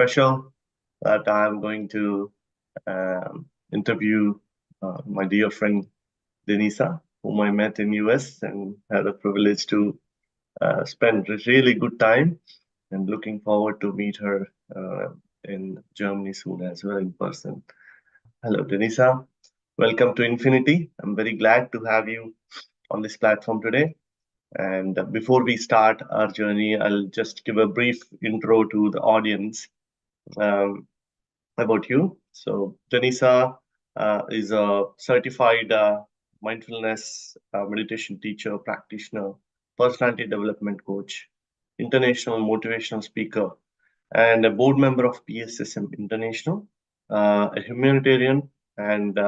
special that I'm going to interview my dear friend Denisa, whom I met in US and had a privilege to spend a really good time, and looking forward to meet her in Germany soon as well in person. Hello, Denisa. Welcome to Infinity. I'm very glad to have you on this platform today. And before we start our journey, I'll just give a brief intro to the audience um, about you. So, Denisa is a certified mindfulness meditation teacher, practitioner, personality development coach, international motivational speaker, and a board member of PSSM International, a humanitarian and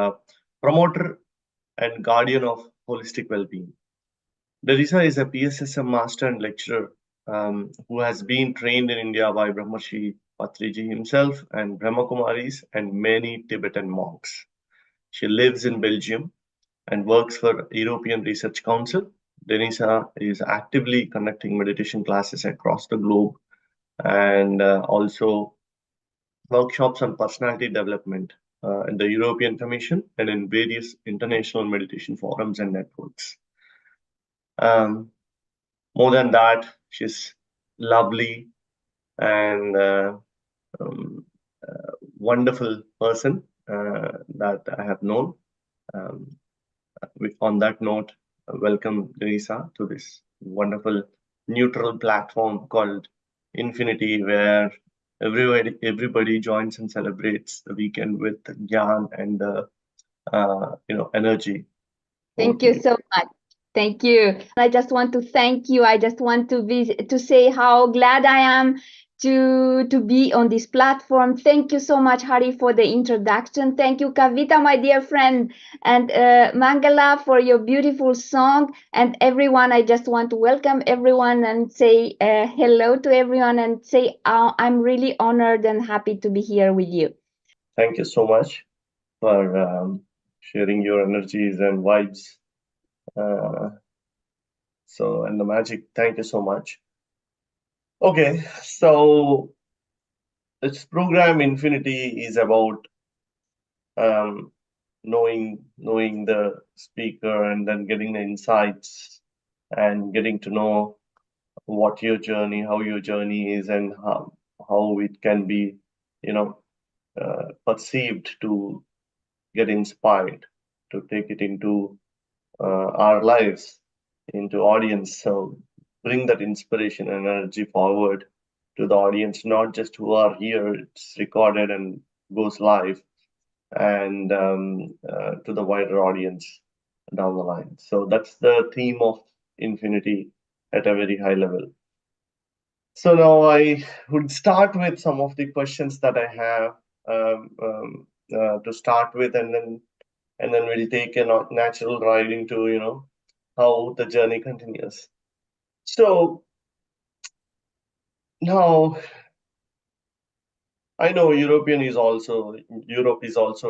promoter and guardian of holistic well-being. Denisa is a PSSM master and lecturer who has been trained in India by Brahmarshi Patriji himself and Brahmakumaris and many Tibetan monks. She lives in Belgium and works for European Research Council. Denisa is actively conducting meditation classes across the globe and also workshops on personality development in the European Commission and in various international meditation forums and networks. More than that, she's lovely and wonderful person that I have known. On that note, welcome Denisa to this wonderful neutral platform called Infinity, where everybody joins and celebrates the weekend with Gyan and energy. Thank you so much. Thank you. I just want to thank you. I just want to say how glad I am to be on this platform. Thank you so much, Hari, for the introduction. Thank you, Kavita, my dear friend, and Mangala for your beautiful song. And everyone, I just want to welcome everyone and say hello to everyone and say I'm really honored and happy to be here with you. Thank you so much for sharing your energies and vibes. And the magic, thank you so much. Okay, so this program Infinity is about knowing the speaker and then getting the insights and getting to know what your journey, how your journey is, and how it can be, perceived to get inspired to take it into our lives, into audience. So bring that inspiration and energy forward to the audience, not just who are here. It's recorded and goes live, and to the wider audience down the line. So that's the theme of Infinity at a very high level. So now I would start with some of the questions that I have to start with, and then we'll take a natural ride into how the journey continues. So now I know Europe is also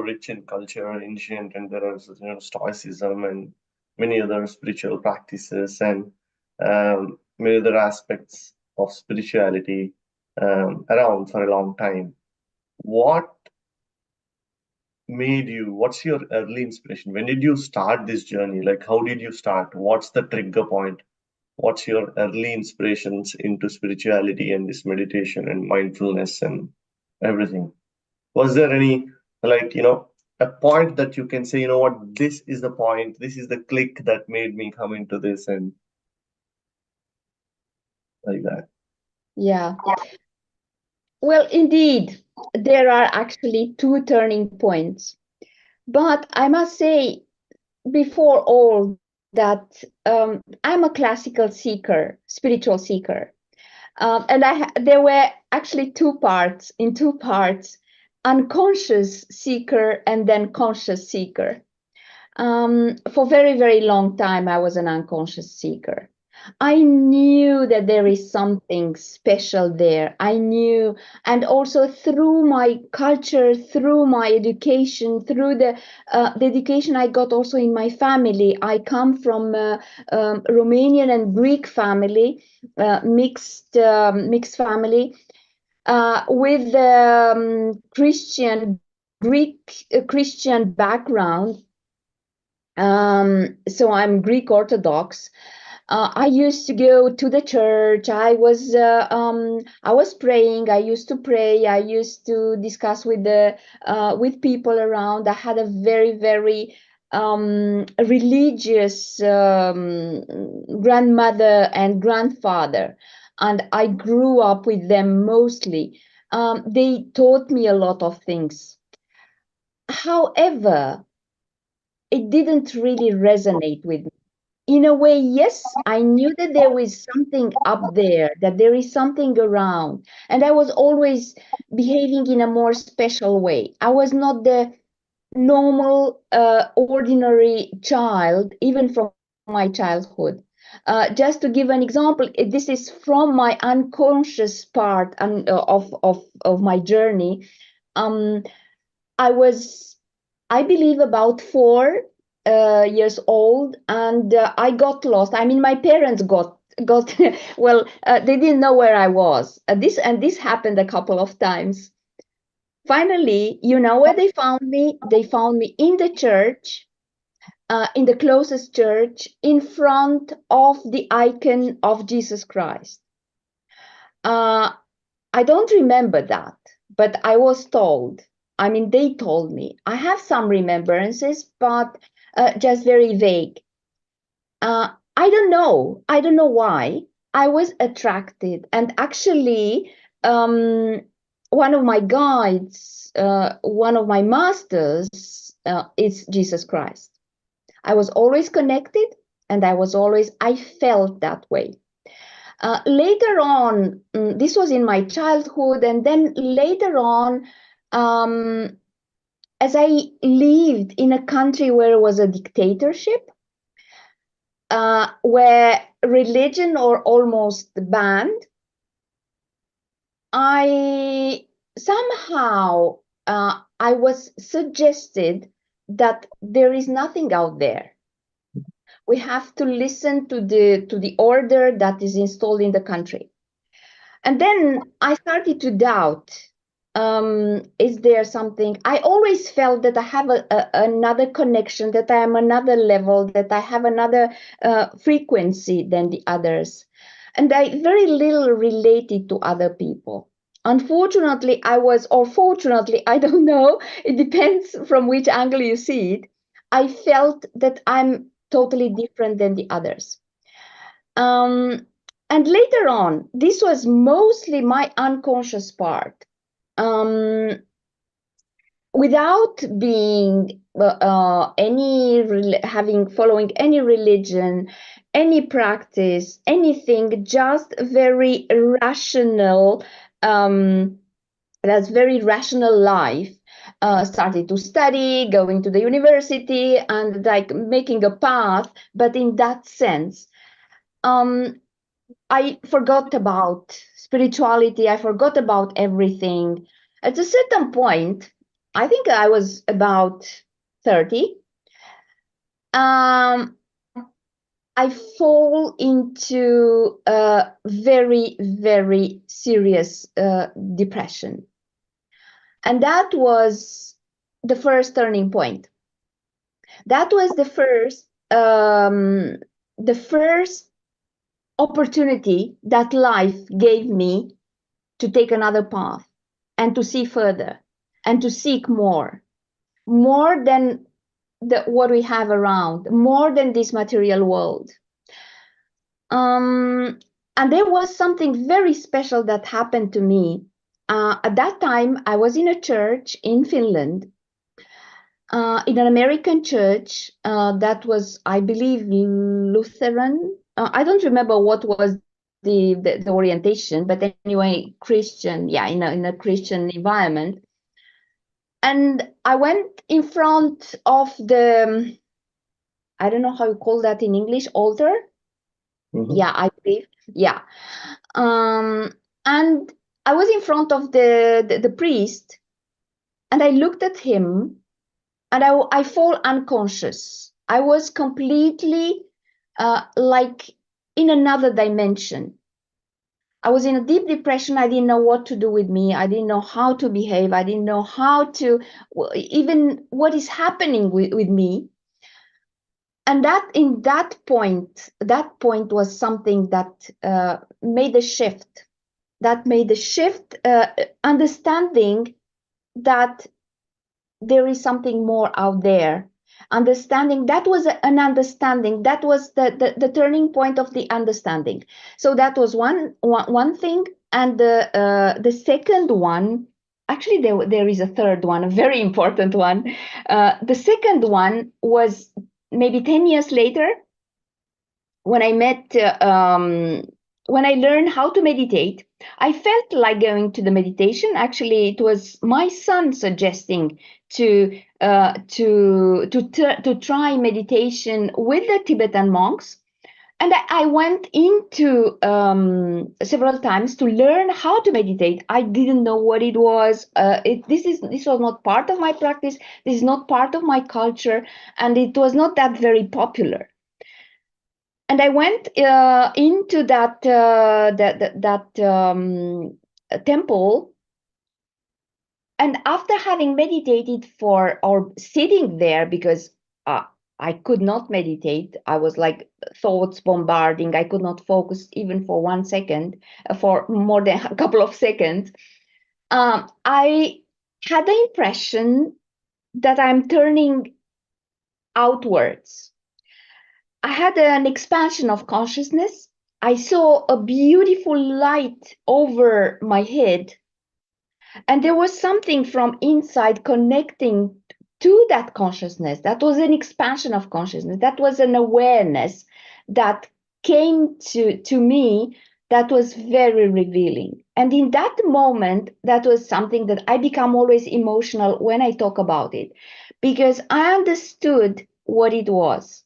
rich in culture, ancient, and there are Stoicism and many other spiritual practices and many other aspects of spirituality around for a long time. What's your early inspiration? When did you start this journey? Like, how did you start? What's the trigger point? What's your early inspirations into spirituality and this meditation and mindfulness and everything? Was there any, a point that you can say, you know what, this is the point, this is the click that made me come into this, and like that? Yeah. Well, indeed, there are actually two turning points. But I must say, before all that, I'm a classical seeker, spiritual seeker. And there were actually two parts, unconscious seeker and then conscious seeker. For very, very long time, I was an unconscious seeker. I knew that there is something special there. I knew, and also through my culture, through my education, through the education I got also in my family. I come from Romanian and Greek family, mixed family. with Greek Christian background. So I'm Greek Orthodox. I used to go to the church. I was praying. I used to pray. I used to discuss with people around. I had a very religious grandmother and grandfather, and I grew up with them mostly. They taught me a lot of things. However, it didn't really resonate with me. In a way, yes, I knew that there was something up there, that there is something around, and I was always behaving in a more special way. I was not the normal, ordinary child, even from my childhood. Just to give an example, this is from my unconscious part of my journey. I believe, about 4 years old, and I got lost. I mean, my parents got well. They didn't know where I was. This happened a couple of times. Finally, you know where they found me? They found me in the church, in the closest church, in front of the icon of Jesus Christ. I don't remember that, but I was told. I mean, they told me. I have some remembrances, but just very vague. I don't know. I don't know why. I was attracted, and actually, one of my guides, one of my masters, is Jesus Christ. I was always connected, and I felt that way. Later on, this was in my childhood, and then later on, as I lived in a country where it was a dictatorship, where religion or almost banned, I somehow I was suggested that there is nothing out there. We have to listen to the order that is installed in the country. And then I started to doubt, is there something? I always felt that I have another connection, that I am another level, that I have another frequency than the others. And I very little related to other people. Unfortunately, or fortunately, I don't know, it depends from which angle you see it, I felt that I'm totally different than the others. And later on, this was mostly my unconscious part. Without being following any religion, any practice, anything, just very rational. That's very rational life. Started to study, going to the university, and like making a path. But in that sense, I forgot about spirituality. I forgot about everything. At a certain point, I think I was about 30. I fall into a very serious depression. And that was the first turning point. That was the first opportunity that life gave me to take another path and to see further and to seek more than what we have around, more than this material world. And there was something very special that happened to me. At that time, I was in a church in Finland, in an American church that was, I believe, Lutheran. I don't remember what was the orientation, but anyway, Christian, yeah, in a Christian environment. And I went in front of the, I don't know how you call that in English, altar. Mm-hmm. Yeah, I believe, yeah. And I was in front of the priest, and I looked at him, and I fall unconscious. I was completely like in another dimension. I was in a deep depression. I didn't know what to do with me. I didn't know how to behave. I didn't know how to, even what is happening with me. And that point was something that made a shift. That made a shift, understanding that there is something more out there. Understanding, that was an understanding, that was the turning point of the understanding. So that was one thing. And the second one, actually there is a third one, a very important one. The second one was maybe 10 years later, when I met when I learned how to meditate. I felt like going to the meditation. Actually, it was my son suggesting to try meditation with the Tibetan monks. And I went into several times to learn how to meditate. I didn't know what it was. This was not part of my practice. This is not part of my culture, and it was not that very popular. And I went into that temple, and after having meditated or sitting there, because I could not meditate, I was like thoughts bombarding. I could not focus even for 1 second, for more than a couple of seconds. I had the impression that I'm turning outwards. I had an expansion of consciousness. I saw a beautiful light over my head. And there was something from inside connecting to that consciousness. That was an expansion of consciousness. That was an awareness that came to me, that was very revealing. And in that moment, that was something that I become always emotional when I talk about it, because I understood what it was.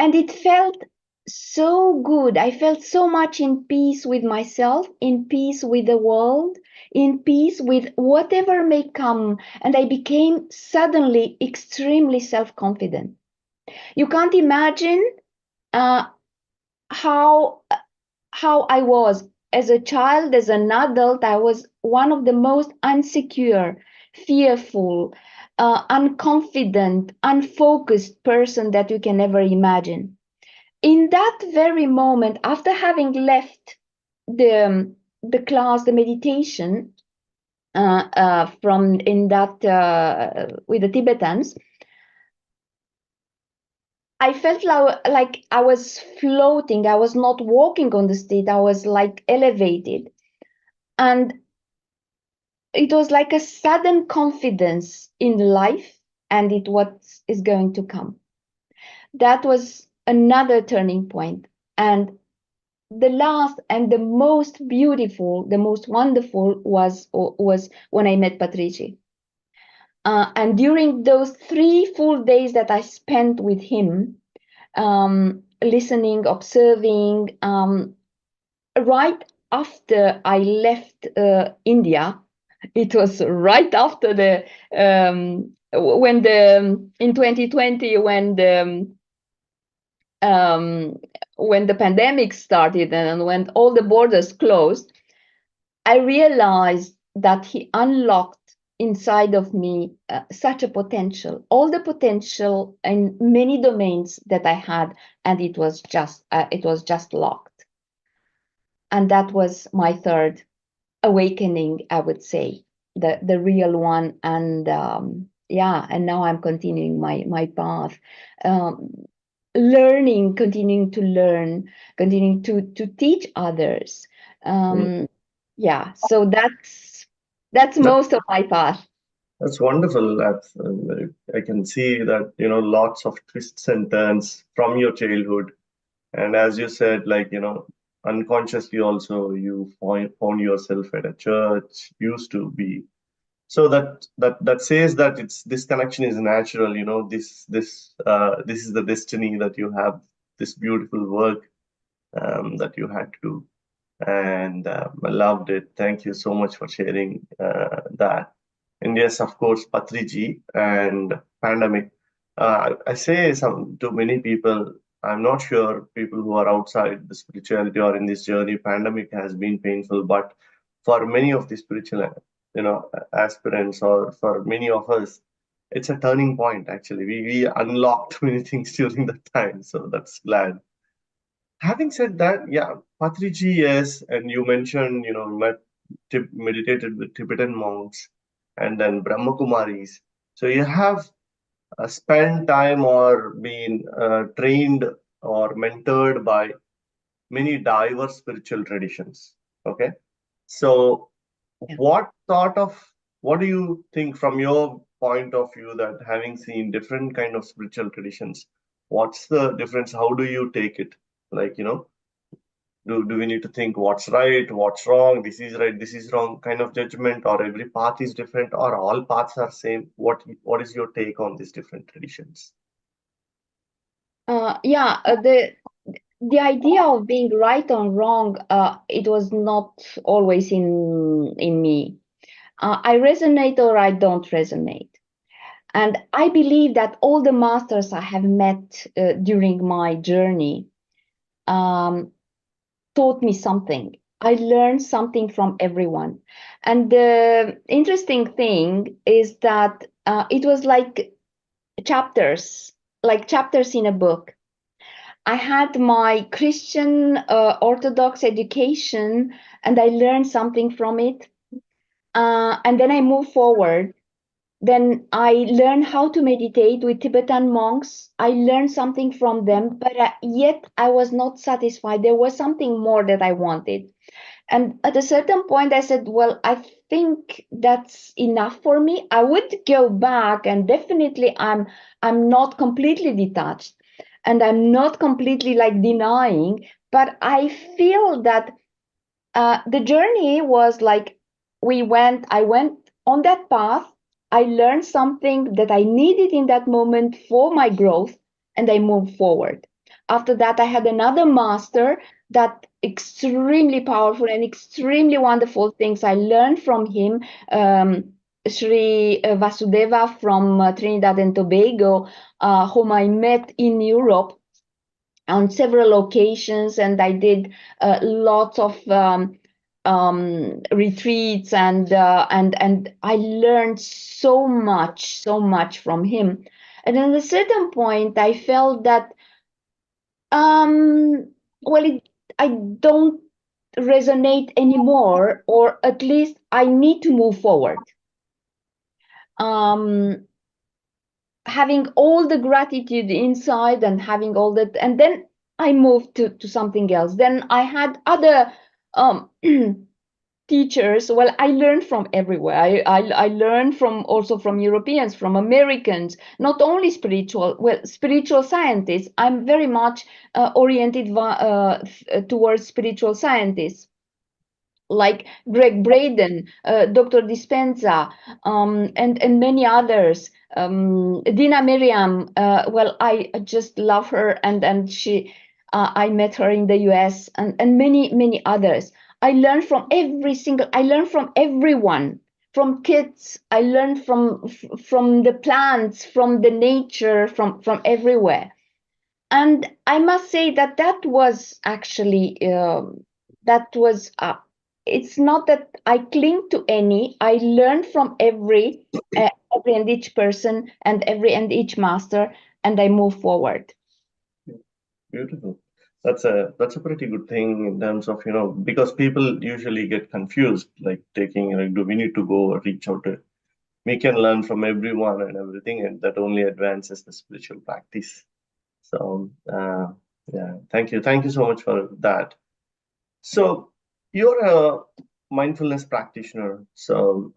And it felt so good. I felt so much in peace with myself, in peace with the world, in peace with whatever may come. And I became suddenly extremely self-confident. You can't imagine how I was as a child, as an adult. I was one of the most insecure, fearful, unconfident, unfocused person that you can ever imagine. In that very moment, after having left the class, the meditation from in that with the Tibetans, I felt like I was floating. I was not walking on the street. I was like elevated, and it was like a sudden confidence in life and it what is going to come. That was another turning point. And the last and the most beautiful, the most wonderful was when I met Patriji. And during those 3 full days that I spent with him, listening, observing, right after I left India, it was right after the when the in 2020 when the pandemic started and when all the borders closed, I realized that he unlocked inside of me such a potential, all the potential in many domains that I had, and it was just locked. And that was my third awakening, I would say, the real one. And yeah, and now I'm continuing my path. Learning, continuing to learn, continuing to teach others. Yeah, so that's That, most of my path. that's wonderful. I can see that, lots of twists and turns from your childhood. And as you said, like, unconsciously also you found yourself at a church, used to be. So that says that it's this connection is natural, this is the destiny that you have, this beautiful work that you had to do. And I loved it. Thank you so much for sharing that. And yes, of course, Patriji and pandemic. I say some to many people, I'm not sure people who are outside the spirituality or in this journey, pandemic has been painful, but for many of the spiritual, aspirants, or for many of us, it's a turning point. Actually, we unlocked many things during that time, so that's glad. Having said that, yeah, Patriji, yes, and you mentioned, meditated with Tibetan monks and then Brahma Kumaris. So you have spent time or been trained or mentored by many diverse spiritual traditions. Okay. So Yeah. what do you think from your point of view, that having seen different kind of spiritual traditions, what's the difference? How do you take it? Like, do we need to think what's right, what's wrong, this is right, this is wrong kind of judgment, or every path is different, or all paths are same? What is your take on these different traditions? Yeah, the idea of being right or wrong, it was not always in me. I resonate or I don't resonate. And I believe that all the masters I have met during my journey um, taught me something. I learned something from everyone. And the interesting thing is that it was chapters, like chapters in a book. I had my Christian Orthodox education and I learned something from it. And then I moved forward. Then I learned how to meditate with Tibetan monks. I learned something from them, but yet I was not satisfied. There was something more that I wanted. And at a certain point, I said, well, I think that's enough for me. I would go back, and definitely I'm not completely detached and I'm not completely like denying, but I feel that the journey was like I went on that path. I learned something that I needed in that moment for my growth, and I moved forward. After that, I had another master that extremely powerful and extremely wonderful things I learned from him. Sri Vasudeva from Trinidad and Tobago, whom I met in Europe on several occasions, and I did lots of retreats, and I learned so much from him. And at a certain point, I felt that well, I don't resonate anymore, or at least I need to move forward. Um, Having all the gratitude inside and having all that, and then I moved to something else. Then I had other um, teachers. Well, I learned from everywhere. I learned from also from Europeans, from Americans, not only spiritual scientists. I'm very much oriented towards spiritual scientists, like Greg Braden, Dr. Dispenza, and many others. Dina Miriam, well, I just love her, and I met her in the US, and many others. I learned from everyone, from kids. I learned from the plants, from the nature, from everywhere. And I must say that that was actually that was it's not that I cling to any. I learn from every and each person and every and each master, and I move forward. Beautiful. That's a pretty good thing in terms of, because people usually get confused, like taking, like, do we need to go or reach out to? We can learn from everyone and everything, and that only advances the spiritual practice. So, yeah, thank you so much for that. So, you're a mindfulness practitioner, so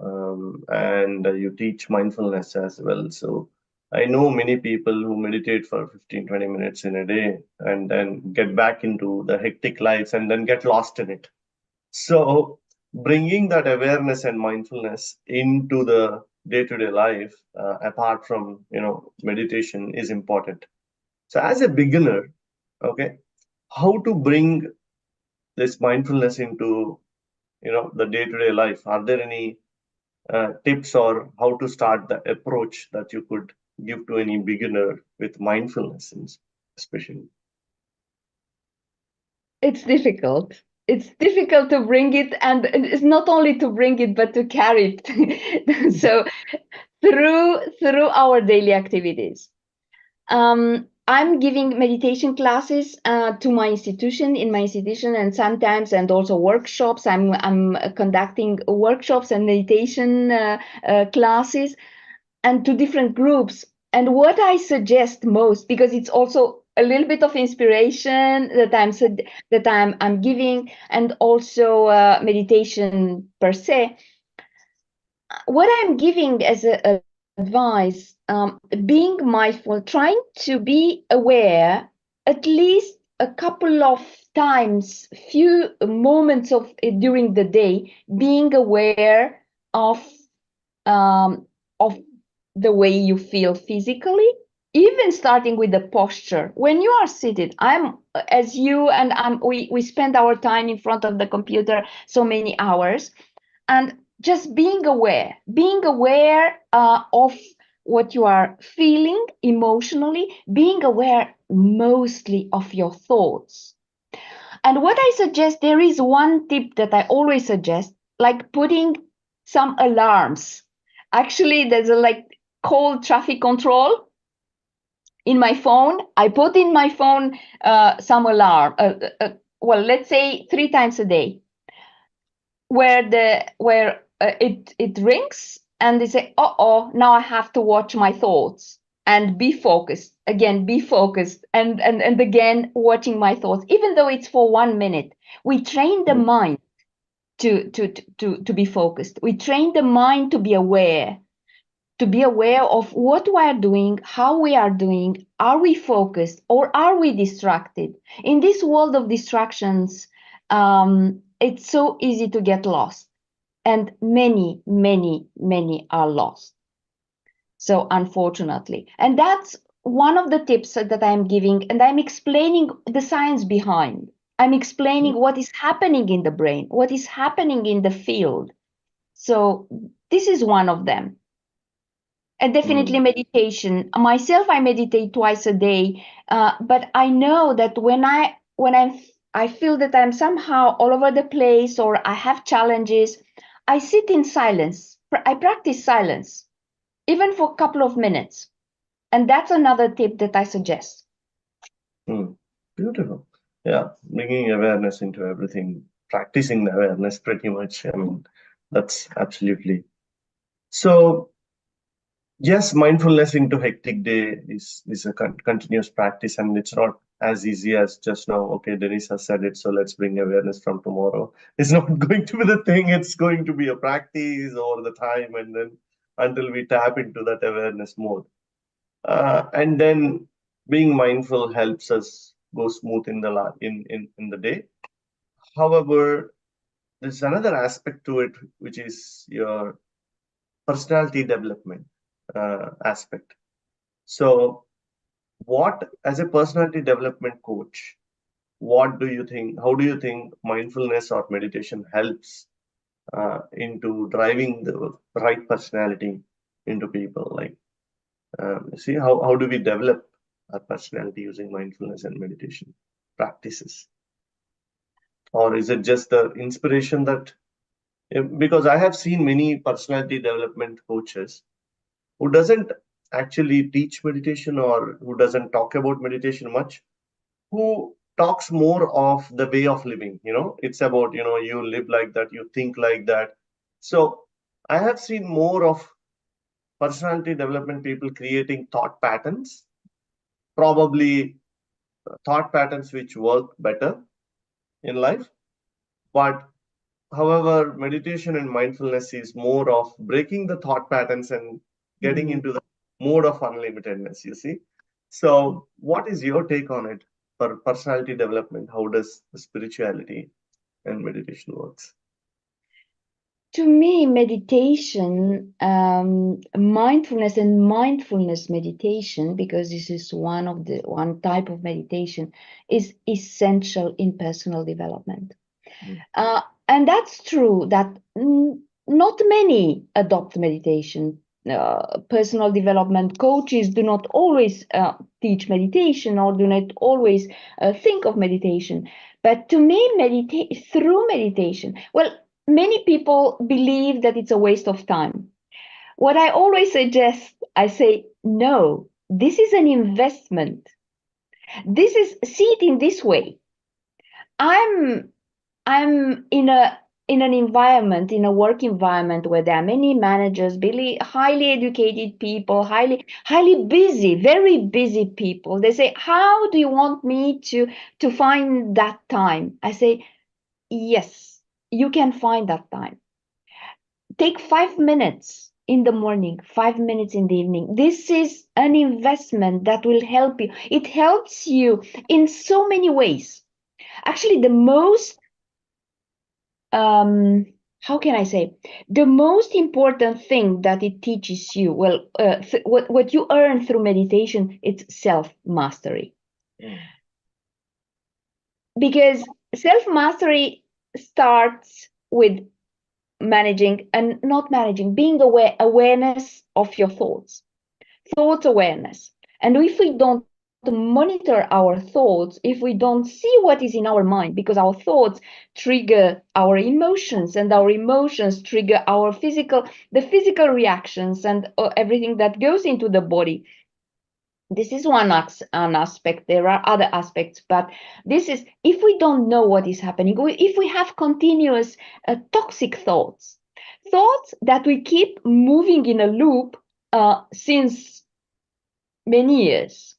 and you teach mindfulness as well. So, I know many people who meditate for 15-20 minutes in a day and then get back into the hectic lives and then get lost in it. So, bringing that awareness and mindfulness into the day-to-day life, apart from, meditation, is important. So, as a beginner, okay, how to bring this mindfulness into, the day-to-day life? Are there any tips, or how to start the approach that you could give to any beginner with mindfulness, especially? It's difficult. It's difficult to bring it, and it's not only to bring it, but to carry it. So through our daily activities. I'm giving meditation classes to my institution, in my institution, and sometimes, and also workshops. I'm conducting workshops and meditation classes, and to different groups. And what I suggest most, because it's also a little bit of inspiration that I'm giving, and also meditation per se. What I'm giving as a advice, being mindful, trying to be aware at least a couple of times, few moments of during the day, being aware um, of the way you feel physically, even starting with the posture. When you are seated, I'm as you and we spend our time in front of the computer so many hours, and just being aware of what you are feeling emotionally, being aware mostly of your thoughts. And what I suggest, there is one tip that I always suggest, like putting some alarms. Actually, there's a like called traffic control in my phone. I put in my phone some alarm. Well, let's say 3 times a day, where it rings and they say, oh, now I have to watch my thoughts and be focused again, and again watching my thoughts, even though it's for 1 minute. We train the mind to be focused. We train the mind to be aware, of what we are doing, how we are doing. Are we focused or are we distracted? In this world of distractions, it's so easy to get lost, and many are lost. So unfortunately, and that's one of the tips that I'm giving, and I'm explaining the science behind. I'm explaining what is happening in the brain, what is happening in the field. So this is one of them. And definitely meditation. Myself, I meditate twice a day, but I know that I feel that I'm somehow all over the place, or I have challenges, I sit in silence. I practice silence, even for a couple of minutes. And that's another tip that I suggest. Beautiful. Yeah, bringing awareness into everything, practicing the awareness pretty much. I mean, that's absolutely. So, yes, mindfulness into hectic day is a continuous practice, and it's not as easy as just now. Okay, Denisa said it, so let's bring awareness from tomorrow. It's not going to be the thing. It's going to be a practice over the time, and then until we tap into that awareness mode. And then being mindful helps us go smooth in in the day. However, there's another aspect to it, which is your personality development aspect. So, what, as a personality development coach, what do you think? How do you think mindfulness or meditation helps into driving the right personality into people? Like, see, how do we develop our personality using mindfulness and meditation practices? Or is it just the inspiration that, because I have seen many personality development coaches who doesn't actually teach meditation or who doesn't talk about meditation much, who talks more of the way of living. It's about, you live like that, you think like that. So I have seen more of personality development people creating thought patterns, probably thought patterns which work better in life. But however, meditation and mindfulness is more of breaking the thought patterns and getting into the mode of unlimitedness, you see. So what is your take on it for personality development? How does the spirituality and meditation works? To me, meditation, mindfulness and mindfulness meditation, because this is one type of meditation, is essential in personal development. And that's true that not many adopt meditation. personal development coaches do not always teach meditation or do not always think of meditation. But to me, through meditation, well, many people believe that it's a waste of time. What I always suggest, I say, no, this is an investment. See it in this way. I'm in an environment, in a work environment where there are many managers, really highly educated people, highly busy, very busy people. They say, how do you want me to find that time? I say, yes, you can find that time. Take 5 minutes in the morning, 5 minutes in the evening. This is an investment that will help you. It helps you in so many ways. Actually, the most how can I say, the most important thing that it teaches you, well, what you earn through meditation, it's self-mastery. Because self-mastery starts with managing and not managing, being awareness of your thoughts awareness. And if we don't monitor our thoughts, if we don't see what is in our mind, because our thoughts trigger our emotions and our emotions trigger the physical reactions and everything that goes into the body. This is an aspect. There are other aspects, but this is, if we don't know what is happening, if we have continuous toxic thoughts that we keep moving in a loop since many years,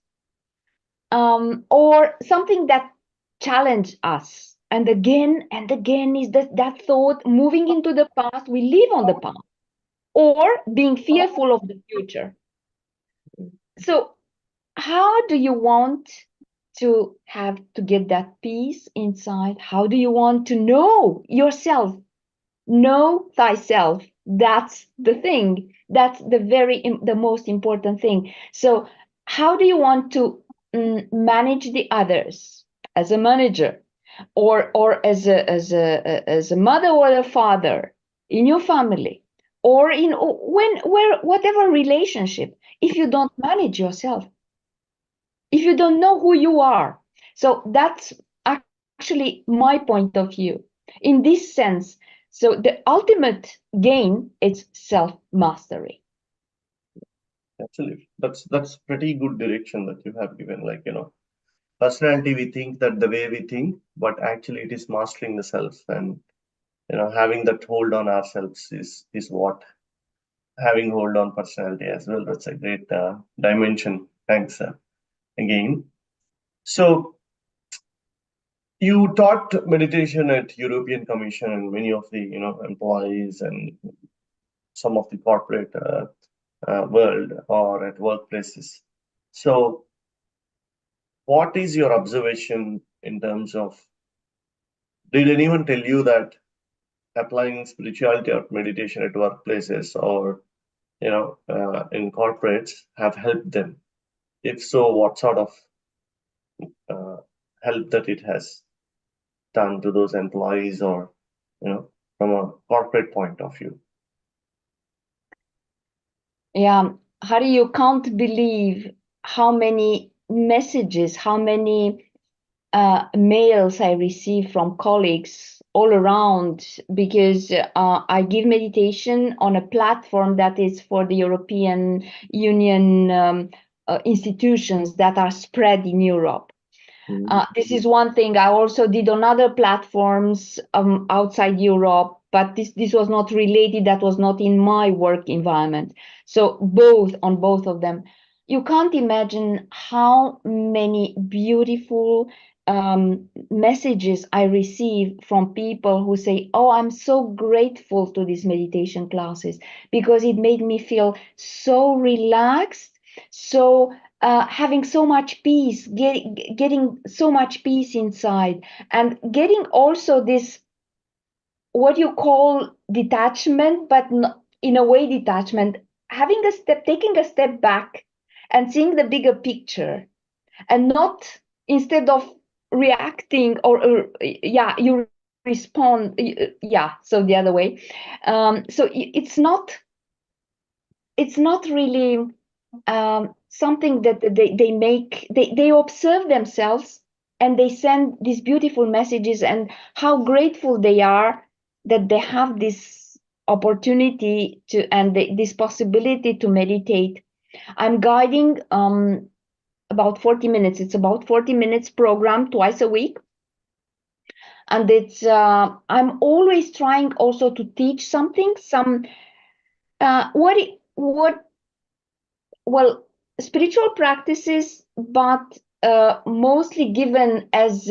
or something that challenge us and again is that thought moving into the past, we live on the past, or being fearful of the future. So how do you want to get that peace inside? How do you want to know yourself? Know thyself. That's the thing. That's the most important thing. So how do you want to manage the others as a manager, or as a mother or a father in your family, or in whatever relationship, if you don't manage yourself, if you don't know who you are? So that's actually my point of view in this sense. So the ultimate gain is self-mastery. Absolutely. That's pretty good direction that you have given. Like, personality, we think that the way we think, but actually it is mastering the self, and having that hold on ourselves is what having hold on personality as well. That's a great dimension. Thanks again. So you taught meditation at European Commission and many of the employees and some of the corporate world or at workplaces. So what is your observation in terms of, did anyone tell you that applying spirituality or meditation at workplaces or in corporates have helped them? If so, what sort of help that it has done to those employees, or from a corporate point of view? Yeah, Hari, you can't believe how many messages, how many mails I receive from colleagues all around, because I give meditation on a platform that is for the European Union institutions that are spread in Europe. This is one thing. I also did on other platforms outside Europe, but this was not related. That was not in my work environment. So on both of them, you can't imagine how many beautiful messages I receive from people who say, "Oh, I'm so grateful to these meditation classes because it made me feel so relaxed, so." Having so much peace, getting so much peace inside, and getting also this, what you call detachment, but in a way detachment, taking a step back and seeing the bigger picture, and not, instead of reacting or you respond, so the other way. So it's not it's not really something that they observe themselves and they send these beautiful messages, and how grateful they are that they have this opportunity to and this possibility to meditate. I'm guiding about 40 minutes. It's about 40 minutes program twice a week. And it's I'm always trying also to teach something, what well, spiritual practices, but mostly given as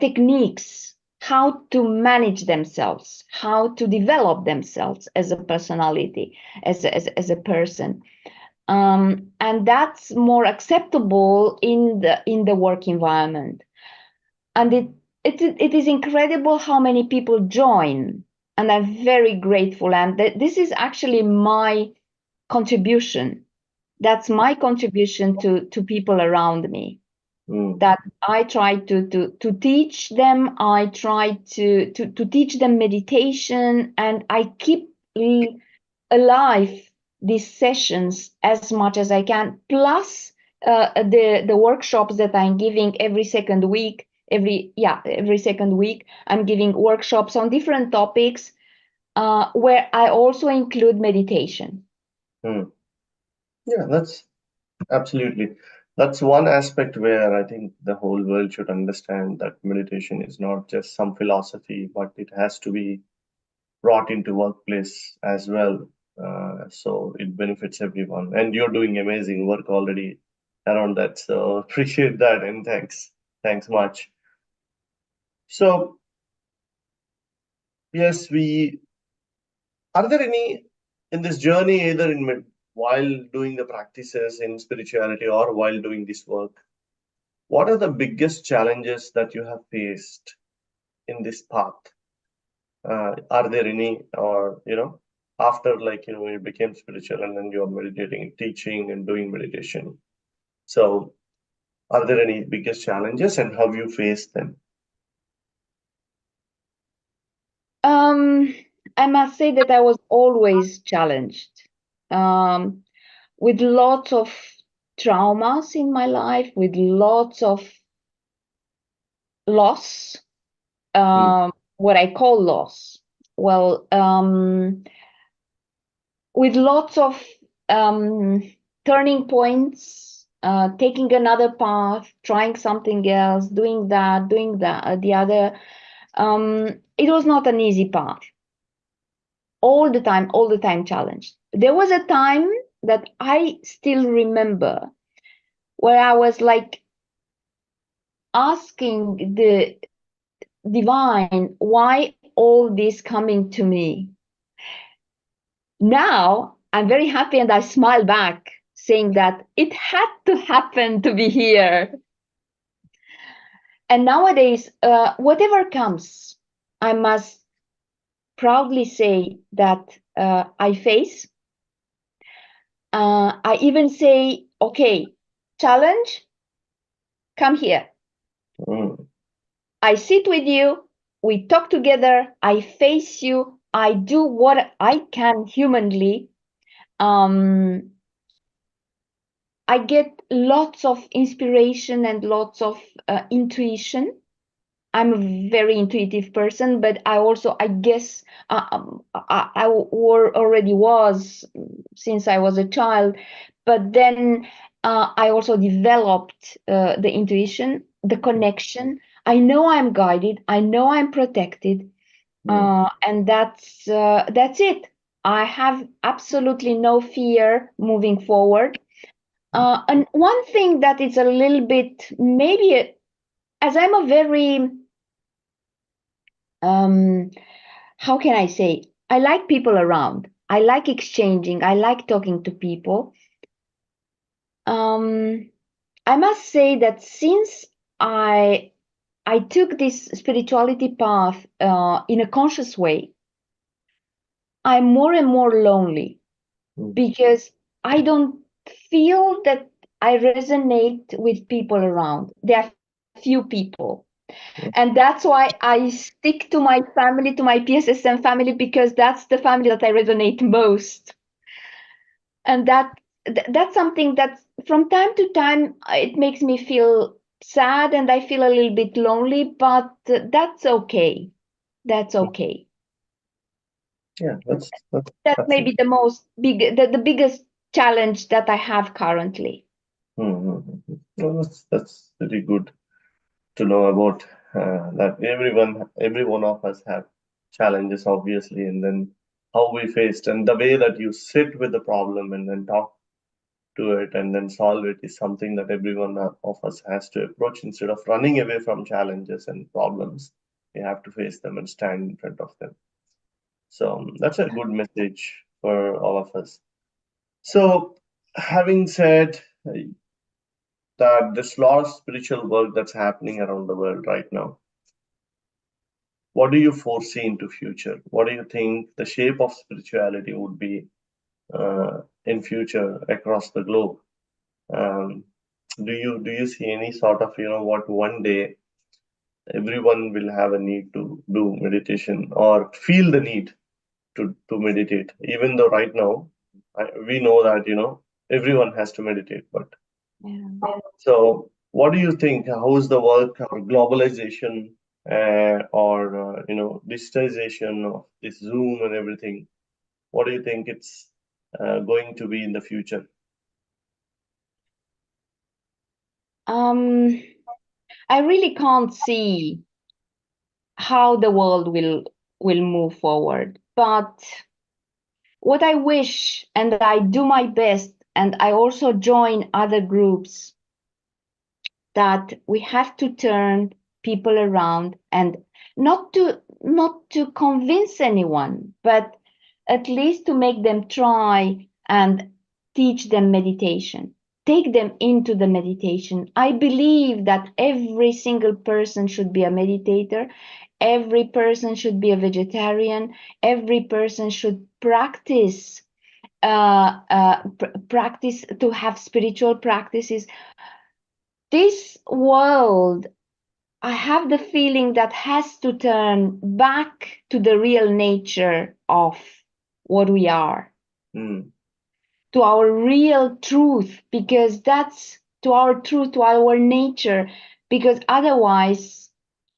techniques, how to manage themselves, how to develop themselves as a personality, as a person, and that's more acceptable in the work environment. And it is incredible how many people join, and I'm very grateful. And this is actually my contribution. That's my contribution to people around me. That I try to teach them. I try to teach them meditation, and I keep alive these sessions as much as I can. Plus the workshops that I'm giving every second week. Every second week, I'm giving workshops on different topics where I also include meditation. Yeah, that's absolutely. That's one aspect where I think the whole world should understand that meditation is not just some philosophy, but it has to be brought into workplace as well. So it benefits everyone. And you're doing amazing work already around that. So appreciate that and thanks. Thanks much. So yes, we are there any in this journey, either while doing the practices in spirituality or while doing this work, what are the biggest challenges that you have faced in this path? Are there any, or after you became spiritual and then you're meditating, teaching, and doing meditation? So, are there any biggest challenges and how you face them? I must say that I was always challenged with lots of traumas in my life, with lots of loss, what I call loss. Well, with lots of turning points, taking another path, trying something else, doing that, the other. It was not an easy path. All the time challenged. There was a time that I still remember where I was like asking the divine, why all this coming to me? Now I'm very happy and I smile back, saying that it had to happen to be here. And nowadays, whatever comes, I must proudly say that I face. I even say, okay, challenge, come here. I sit with you, we talk together, I face you, I do what I can humanly. I get lots of inspiration and lots of intuition. I'm a very intuitive person, but I guess I already was since I was a child. But then I also developed the intuition, the connection. I know I'm guided. I know I'm protected, and that's it. I have absolutely no fear moving forward. And one thing that is a little bit maybe, as I'm a very how can I say? I like people around. I like exchanging. I like talking to people. I must say that since I took this spirituality path in a conscious way, I'm more and more lonely because I don't feel that I resonate with people around. There are few people. And that's why I stick to my family, to my PSSM family, because that's the family that I resonate most. And that's something that's from time to time it makes me feel sad and I feel a little bit lonely, but that's okay. That's okay. Yeah, That that's may it. be the biggest challenge that I have currently. Well, that's pretty good to know about that every one of us have challenges, obviously, and then how we faced and the way that you sit with the problem and then talk to it and then solve it is something that every one of us has to approach instead of running away from challenges and problems. We have to face them and stand in front of them. So that's a good message for all of us. So, having said that, there's a lot of spiritual work that's happening around the world right now. What do you foresee into future? What do you think the shape of spirituality would be in future across the globe? Um, do you see any sort of what one day everyone will have a need to do meditation or feel the need to meditate, even though right now we know that everyone has to meditate, but Yeah. so what do you think? How is the work or globalization or digitization of this Zoom and everything? What do you think it's going to be in the future? um I really can't see how the world will move forward, but what I wish, and I do my best, and I also join other groups, that we have to turn people around, and not to convince anyone, but at least to make them try and teach them meditation, take them into the meditation. I believe that every single person should be a meditator, every person should be a vegetarian, every person should practice to have spiritual practices. This world, I have the feeling, that has to turn back to the real nature of what we are, Mm, to our real truth, because that's to our truth, to our nature, because otherwise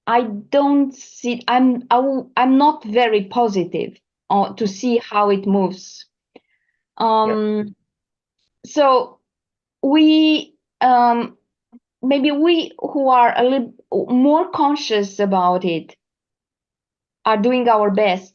I don't see, I'm not very positive to see how it moves. yeah. Um, so we maybe we who are a little more conscious about it are doing our best,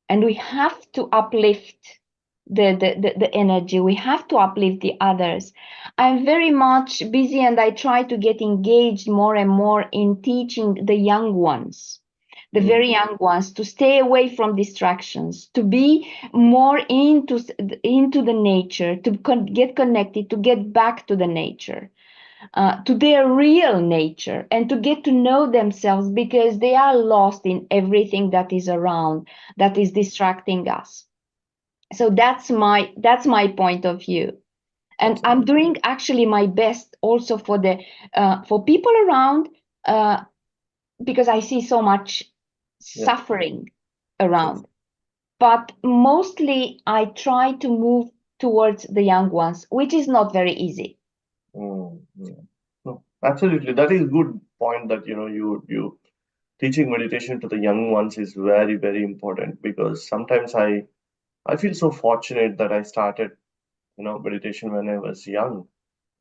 and we have to uplift the energy, we have to uplift the others. I'm very much busy and I try to get engaged more and more in teaching the young ones, the Mm, very young ones, to stay away from distractions, to be more into the nature, to get connected, to get back to the nature, to their real nature, and to get to know themselves, because they are lost in everything that is around, that is distracting us. So that's my point of view, and that's I'm doing actually my best also for people around, uh, because I see so much yeah. suffering Yes. around, but mostly I try to move towards the young ones, which is not very easy. Yeah. No, absolutely. That is good point that you teaching meditation to the young ones is very, very important because sometimes I feel so fortunate that I started meditation when I was young,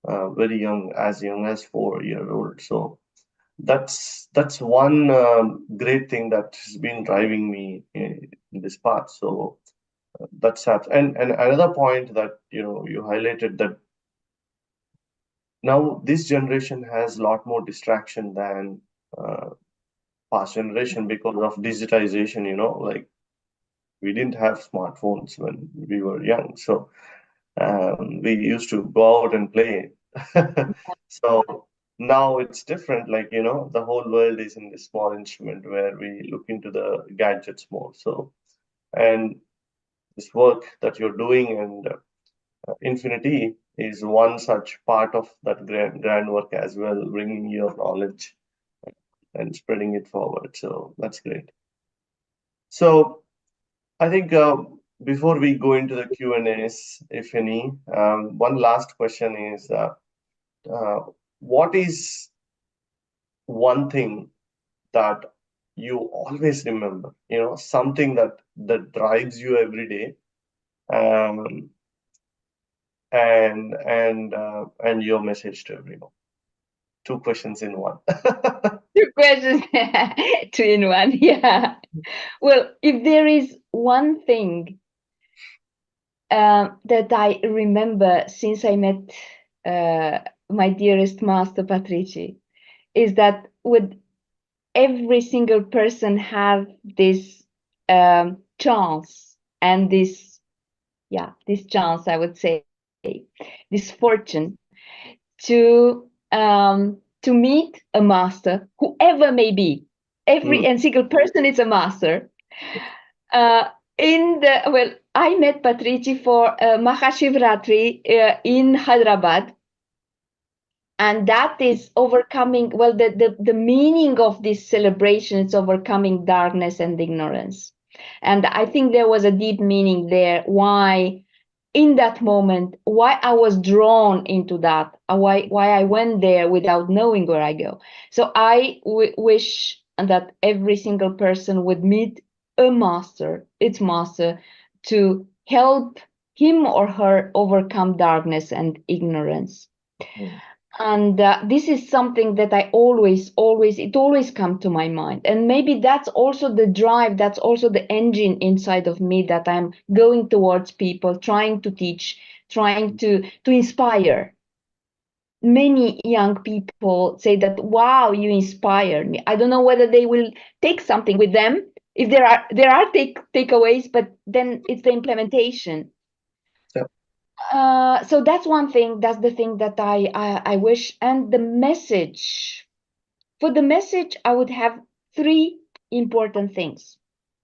very young as 4 year old. So that's one great thing that has been driving me in this path. So that's that. And another point that you highlighted that now this generation has a lot more distraction than uh, past generation because of digitization. Like we didn't have smartphones when we were young, so we used to go out and play. So now it's different. Like the whole world is in this small instrument where we look into the gadgets more. So and this work that you're doing and Infinity is one such part of that grand work as well, bringing your knowledge and spreading it forward. So that's great. So I think before we go into the Q&As, if any, one last question is, uh, what is one thing that you always remember, something that drives you every day, um, and your message to everyone? Two questions in one. Two questions, two in one. Yeah. Well, if there is one thing that I remember since I met my dearest Master Patriji, is that with every single person have this chance and this chance, I would say, this fortune to meet a master, whoever may be. Every Mm, and single person is a master. I met Patriji for Mahashivratri in Hyderabad, and that is overcoming. Well, the meaning of this celebration is overcoming darkness and ignorance, and I think there was a deep meaning there. Why? In that moment, why I was drawn into that, why I went there without knowing where I go. So I wish that every single person would meet a master, its master, to help him or her overcome darkness and ignorance. mm, And this is something that I always come to my mind. And maybe that's also the drive, that's also the engine inside of me, that I'm going towards people, trying to teach, trying to inspire. Many young people say that, wow, you inspire me. I don't know whether they will take something with them. If there are takeaways, but then it's the implementation. yeah. So that's one thing. That's the thing that I wish. And the message. For the message, I would have three important things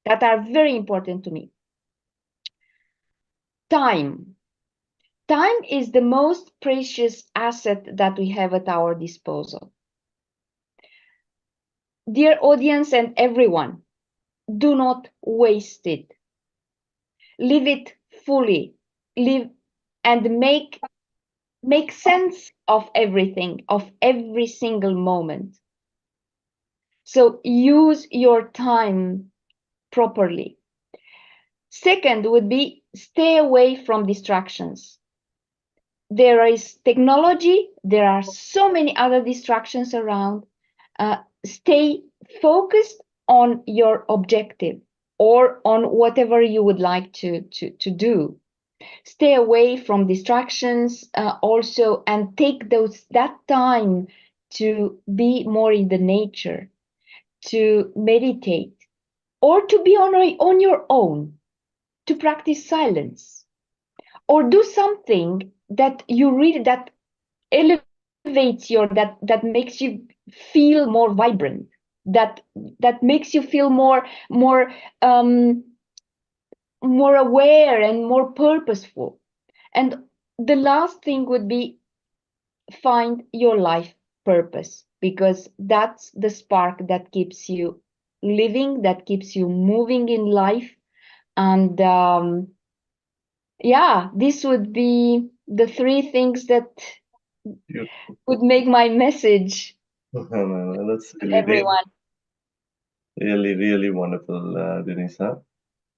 that are very important to me. Time. Time is the most precious asset that we have at our disposal. Dear audience and everyone, do not waste it. Live it fully. Live and make sense of everything, of every single moment. So use your time properly. Second would be stay away from distractions. There is technology, there are so many other distractions around. Stay focused on your objective or on whatever you would like to do. Stay away from distractions also, and take that time to be more in the nature, to meditate, or to be on your own, to practice silence, or do something that you really that elevates that makes you feel more vibrant, that makes you feel um, more aware and more purposeful. And the last thing would be find your life purpose, because that's the spark that keeps you living, that keeps you moving in life. And yeah, this would be the three things that You, would make my message that's to really, really, everyone. really, really wonderful, Denisa.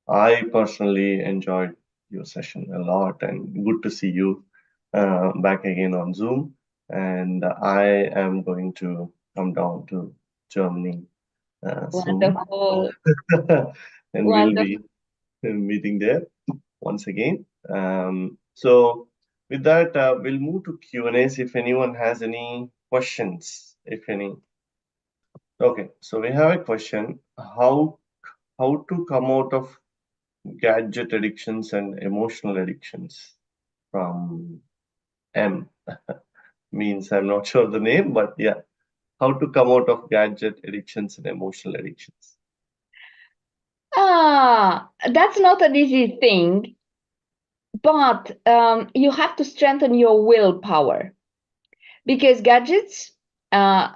I personally enjoyed your session a lot, and good to see you back again on Zoom. And I am going to come down to Germany soon, Wonderful, and we'll be wonderful. meeting there once again. So with that, we'll move to Q&As if anyone has any questions, if any. Okay, so we have a question. How to come out of gadget addictions and emotional addictions, from M. Means I'm not sure the name, but yeah, how to come out of gadget addictions and emotional addictions. That's not an easy thing, but you have to strengthen your willpower, because gadgets, uh,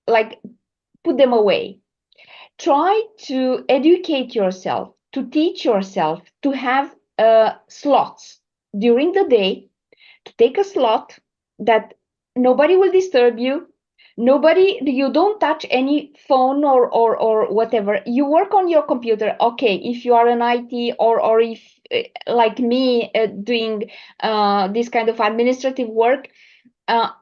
like, put them away. Try to educate yourself, to teach yourself, to have slots during the day, to take a slot that nobody will disturb you. You don't touch any phone or whatever. You work on your computer. Okay, if you are an IT or if like me doing this kind of administrative work,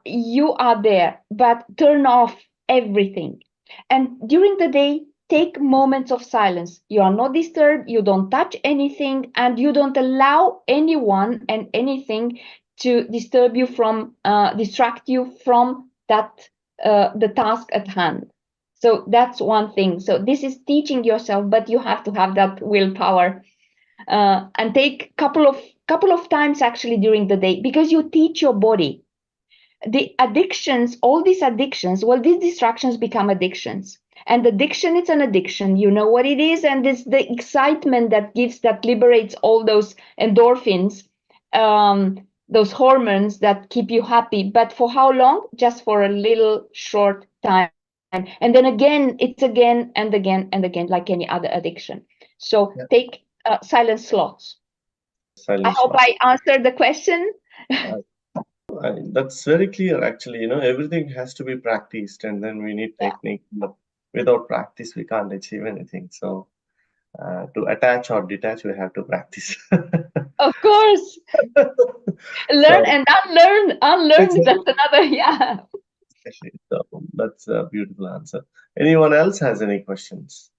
you are there, but turn off everything. And during the day, take moments of silence. You are not disturbed, you don't touch anything, and you don't allow anyone and anything to disturb you from, distract you from that, the task at hand. So that's one thing. So this is teaching yourself, but you have to have that willpower. And take couple of times actually during the day, because you teach your body. The addictions, all these addictions, well, these distractions become addictions. And addiction, it's an addiction. You know what it is, and it's the excitement that liberates all those endorphins, those hormones that keep you happy. But for how long? Just for a little short time. And then again, it's again and again and again, like any other addiction. So take silent slots. I hope I answered the question. That's very clear, actually. Everything has to be practiced, and then we need technique. But without practice, we can't achieve anything. So, to attach or detach, we have to practice. Of course. Learn and unlearn. Unlearn, that's another, yeah. So that's a beautiful answer. Anyone else has any questions?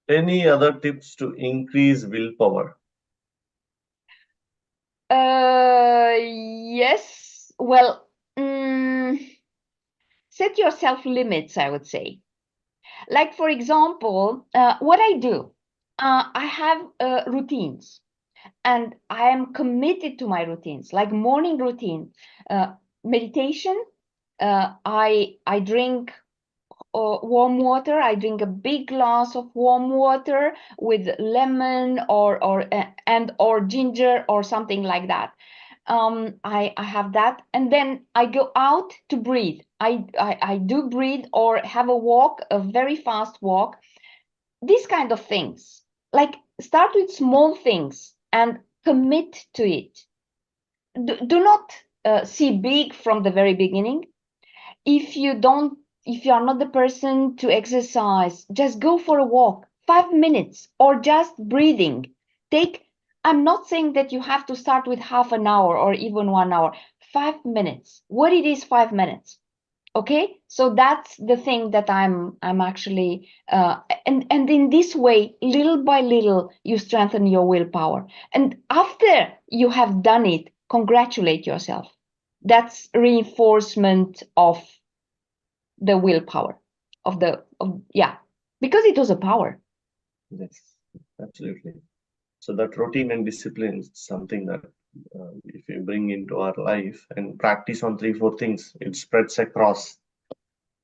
Any other tips to increase willpower? Yes. Well, set yourself limits, I would say. Like, for example, what I do, I have routines, and I am committed to my routines, like morning routine, meditation. I drink warm water. I drink a big glass of warm water with lemon or ginger or something like that. I have that, and then I go out to breathe. I do breathe or have a walk, a very fast walk. These kind of things. Like, start with small things and commit to it. Do not see big from the very beginning. If you are not the person to exercise, just go for a walk, 5 minutes, or just breathing. I'm not saying that you have to start with half an hour or even 1 hour. 5 minutes. What it is, 5 minutes? Okay, so that's the thing that I'm actually and in this way, little by little, you strengthen your willpower. And after you have done it, congratulate yourself. That's reinforcement of the willpower because it was a power. Yes, absolutely. So that routine and discipline is something that if we bring into our life and practice on 3-4 things, it spreads across.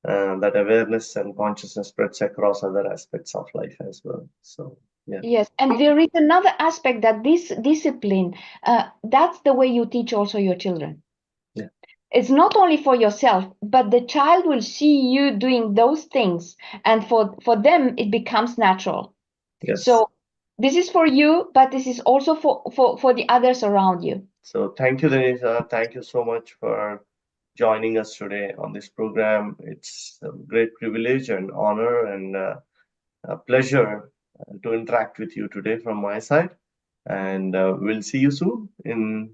That awareness and consciousness spreads across other aspects of life as well. So yeah. Yes, and there is another aspect, that this discipline, that's the way you teach also your children. Yeah. It's not only for yourself, but the child will see you doing those things, and for them it becomes natural. Yes. So this is for you, but this is also for the others around you. So thank you, Denisa. Thank you so much for joining us today on this program. It's a great privilege and honor and a pleasure to interact with you today from my side. And we'll see you soon in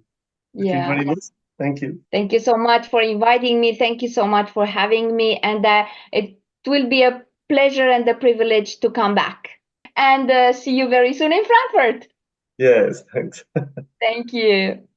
15-20 minutes. Thank you. Thank you so much for inviting me. Thank you so much for having me. And it will be a pleasure and a privilege to come back. And see you very soon in Frankfurt. Yes, thanks. Thank you.